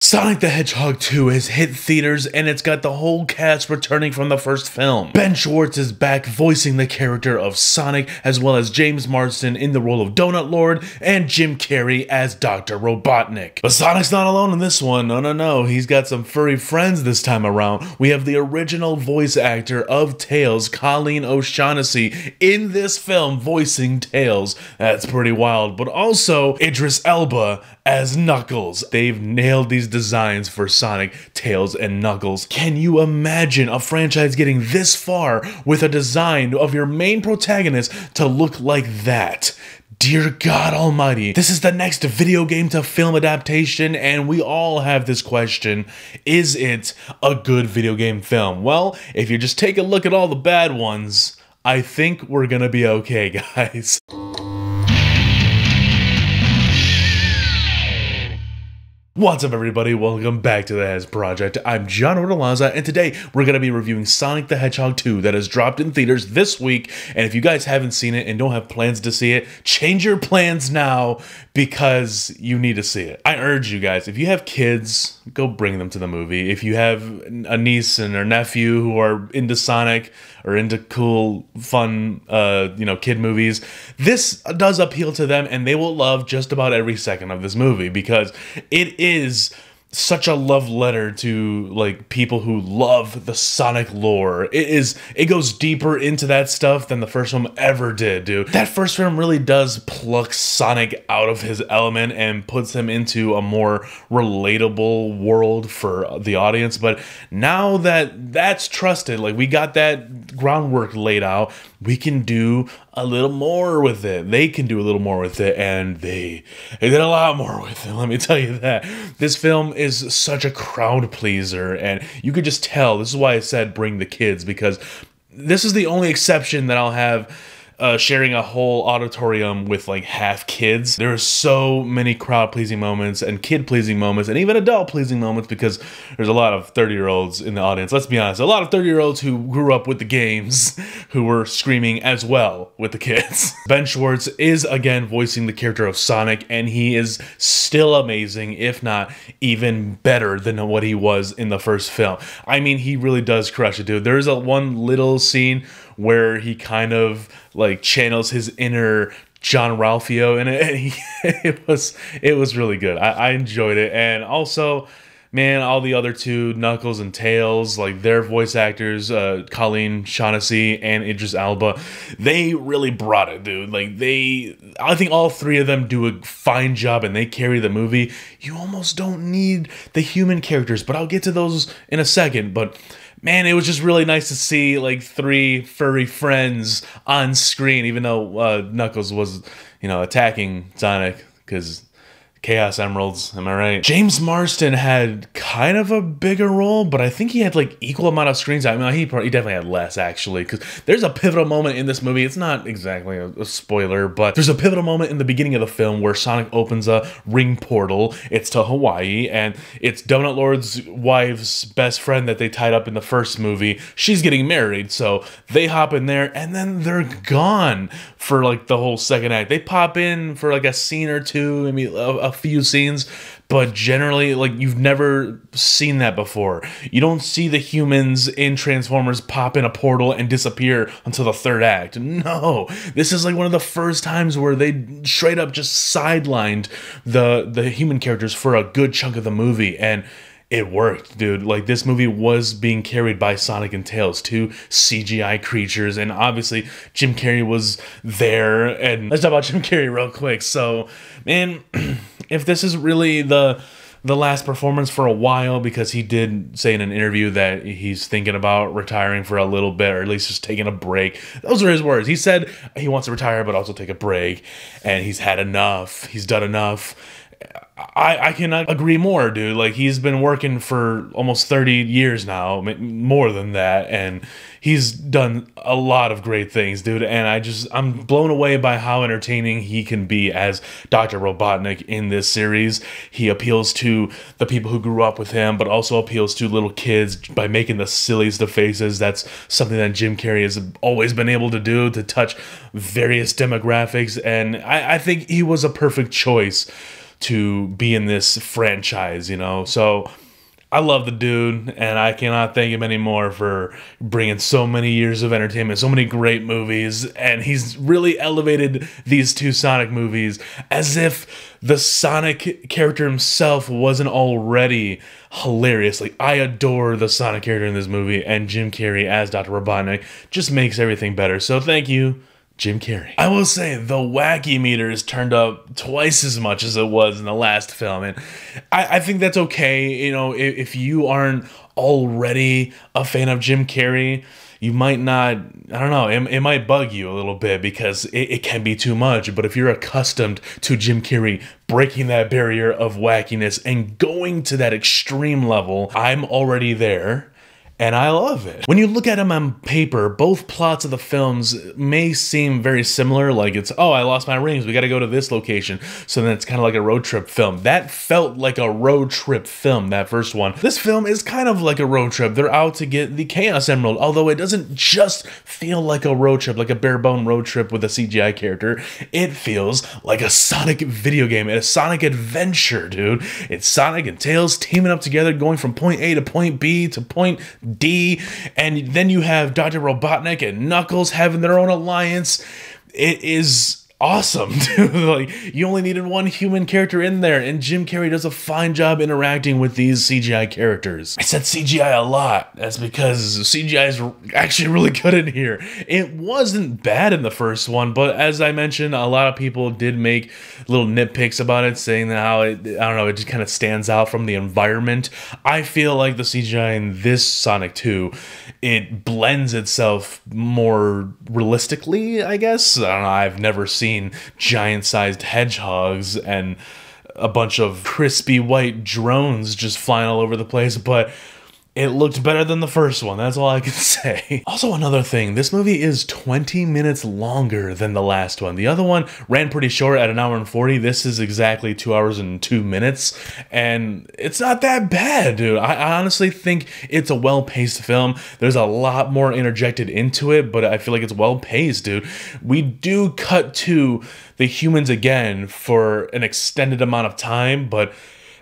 Sonic the Hedgehog 2 has hit theaters and it's got the whole cast returning from the first film. Ben Schwartz is back voicing the character of Sonic, as well as James Marsden in the role of Donut Lord and Jim Carrey as Dr. Robotnik. But Sonic's not alone in this one. No. He's got some furry friends this time around. We have the original voice actor of Tails, Colleen O'Shaughnessey, in this film voicing Tails. That's pretty wild. But also Idris Elba as Knuckles. They've nailed these designs for Sonic, Tails, and Knuckles. Can you imagine a franchise getting this far with a design of your main protagonist to look like that? Dear God Almighty, this is the next video game to film adaptation, and we all have this question: is it a good video game film? Well, if you just take a look at all the bad ones, I think we're gonna be okay, guys. What's up, everybody? Welcome back to the Hez Project. I'm John Ortalaza, and today we're going to be reviewing Sonic the Hedgehog 2 that has dropped in theaters this week. And if you guys haven't seen it and don't have plans to see it, change your plans now because you need to see it. I urge you guys, if you have kids, go bring them to the movie. If you have a niece and or nephew who are into Sonic or into cool, fun, kid movies, this does appeal to them, and they will love just about every second of this movie because it is such a love letter to like people who love the Sonic lore. It goes deeper into that stuff than the first film ever did, dude. That first film really does pluck Sonic out of his element and puts him into a more relatable world for the audience. But now that that's trusted, like we got that groundwork laid out, we can do a little more with it. They can do a little more with it, and they did a lot more with it, let me tell you that. This film is such a crowd pleaser, and you could just tell. This is why I said bring the kids, because this is the only exception that I'll have sharing a whole auditorium with like half kids. There are so many crowd-pleasing moments and kid-pleasing moments and even adult-pleasing moments because there's a lot of 30-year-olds in the audience. Let's be honest, a lot of 30-year-olds who grew up with the games who were screaming as well with the kids. Ben Schwartz is again voicing the character of Sonic, and he is still amazing, if not even better than what he was in the first film. I mean, he really does crush it, dude. There's one little scene where he kind of like channels his inner John Ralphio in it, and it was really good. I enjoyed it. And also, man, all the other two, Knuckles and Tails, like their voice actors, Colleen O'Shaughnessey and Idris Elba, they really brought it, dude. Like I think all three of them do a fine job and they carry the movie. You almost don't need the human characters, but I'll get to those in a second. But man, it was just really nice to see like three furry friends on screen, even though Knuckles was, attacking Sonic because Chaos Emeralds, am I right? James Marsden had kind of a bigger role, but I think he had like equal amount of screens. I mean, he definitely had less actually, because there's a pivotal moment in this movie. It's not exactly a spoiler, but there's a pivotal moment in the beginning of the film where Sonic opens a ring portal. It's to Hawaii, and it's Donut Lord's wife's best friend that they tied up in the first movie. She's getting married, so they hop in there, and then they're gone for like the whole second act. They pop in for like a scene or two, maybe a few scenes, but generally like you've never seen that before. You don't see the humans in Transformers pop in a portal and disappear until the third act. No, this is like one of the first times where they straight up just sidelined the human characters for a good chunk of the movie, and it worked, dude. Like, this movie was being carried by Sonic and Tails, two CGI creatures, and obviously Jim Carrey was there. And let's talk about Jim Carrey real quick. So, man, if this is really the last performance for a while, because he did say in an interview that he's thinking about retiring for a little bit, or at least just taking a break. Those are his words. He said he wants to retire, but also take a break, and he's had enough. He's done enough. I cannot agree more, dude. Like, he's been working for almost 30 years now, more than that, and he's done a lot of great things, dude. And I'm blown away by how entertaining he can be as Dr. Robotnik in this series. He appeals to the people who grew up with him, but also appeals to little kids by making the silliest of faces. That's something that Jim Carrey has always been able to do, to touch various demographics, and I think he was a perfect choice. to be in this franchise, you know? So I love the dude, and I cannot thank him anymore for bringing so many years of entertainment, so many great movies, and he's really elevated these two Sonic movies as if the Sonic character himself wasn't already hilarious. Like, I adore the Sonic character in this movie, and Jim Carrey as Dr. Robotnik just makes everything better. So thank you, Jim Carrey. I will say the wacky meter is turned up twice as much as it was in the last film, and I think that's okay. You know, if you aren't already a fan of Jim Carrey, you might not, I don't know, it might bug you a little bit because it can be too much. But if you're accustomed to Jim Carrey breaking that barrier of wackiness and going to that extreme level, I'm already there. And I love it. When you look at them on paper, both plots of the films may seem very similar. Like it's, oh, I lost my rings, we gotta go to this location. So then it's kind of like a road trip film. That felt like a road trip film, that first one. This film is kind of like a road trip. They're out to get the Chaos Emerald, although it doesn't just feel like a road trip, like a bare bone road trip with a CGI character. It feels like a Sonic video game, a Sonic adventure, dude. It's Sonic and Tails teaming up together, going from point A to point B to point D, and then you have Dr. Robotnik and Knuckles having their own alliance. It is awesome, dude. Like, you only needed one human character in there, and Jim Carrey does a fine job interacting with these CGI characters. I said CGI a lot. That's because CGI is actually really good in here. It wasn't bad in the first one, but as I mentioned, a lot of people did make little nitpicks about it, saying that how it, I don't know, it just kind of stands out from the environment. I feel like the CGI in this Sonic 2, it blends itself more realistically, I guess. I don't know, I've never seen giant-sized hedgehogs and a bunch of crispy white drones just flying all over the place, but it looked better than the first one. That's all I can say. Also, another thing, this movie is 20 minutes longer than the last one. The other one ran pretty short at 1 hour and 40. This is exactly 2 hours and 2 minutes, and it's not that bad, dude. I honestly think it's a well-paced film. There's a lot more interjected into it, but I feel like it's well-paced, dude. We do cut to the humans again for an extended amount of time, but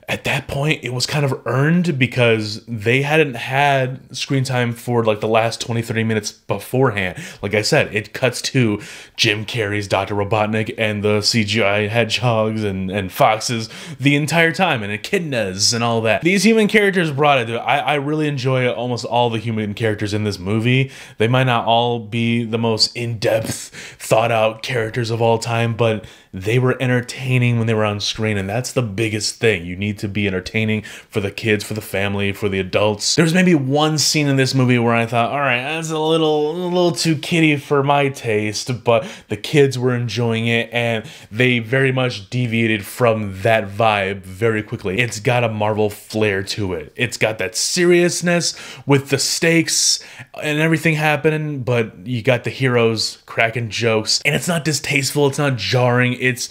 at that point, it was kind of earned because they hadn't had screen time for like the last 20-30 minutes beforehand. Like I said, it cuts to Jim Carrey's Dr. Robotnik and the CGI hedgehogs and foxes the entire time, and echidnas and all that. These human characters brought it. I really enjoy almost all the human characters in this movie. They might not all be the most in-depth, thought-out characters of all time, but they were entertaining when they were on screen, and that's the biggest thing. You need to be entertaining for the kids, for the family, for the adults. There's maybe one scene in this movie where I thought, all right, that's a little too kiddie for my taste, but the kids were enjoying it, and they very much deviated from that vibe very quickly. It's got a Marvel flair to it. It's got that seriousness with the stakes and everything happening, but you got the heroes cracking jokes, and it's not distasteful, it's not jarring. It's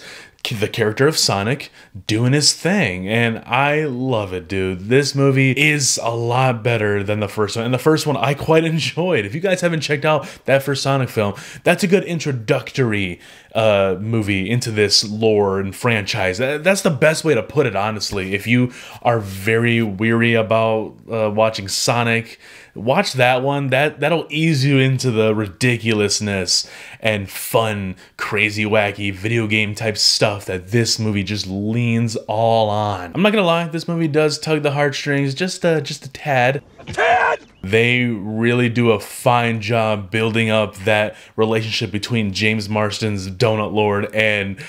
the character of Sonic doing his thing, and I love it, dude. This movie is a lot better than the first one, and the first one I quite enjoyed. If you guys haven't checked out that first Sonic film, that's a good introductory movie into this lore and franchise. That's the best way to put it, honestly. If you are very weary about watching Sonic, watch that one. That'll ease you into the ridiculousness and fun, crazy, wacky video game type stuff that this movie just leans all on. I'm not gonna lie, this movie does tug the heartstrings just a tad. They really do a fine job building up that relationship between James Marsden's Donut Lord and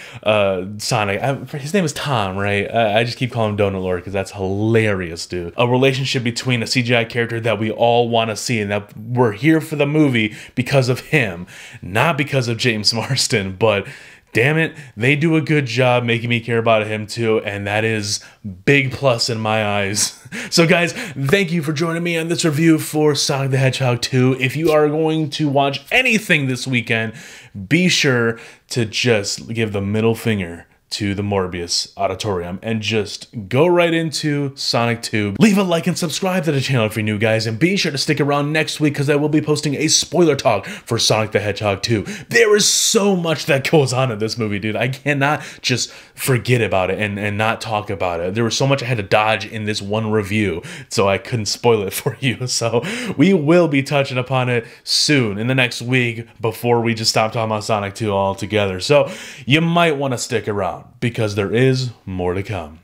Sonic. His name is Tom, right? I just keep calling him Donut Lord because that's hilarious, dude. A relationship between a CGI character that we all want to see and that we're here for the movie because of him, not because of James Marsden, but damn it, they do a good job making me care about him too, and that is big plus in my eyes. So guys, thank you for joining me on this review for Sonic the Hedgehog 2. If you are going to watch anything this weekend, be sure to just give the middle finger to the Morbius Auditorium and just go right into Sonic 2. Leave a like and subscribe to the channel if you're new, guys, and be sure to stick around next week because I will be posting a spoiler talk for Sonic the Hedgehog 2. There is so much that goes on in this movie, dude. I cannot just forget about it and not talk about it. There was so much I had to dodge in this one review, so I couldn't spoil it for you. So we will be touching upon it soon in the next week before we just stop talking about Sonic 2 altogether. So you might want to stick around because there is more to come.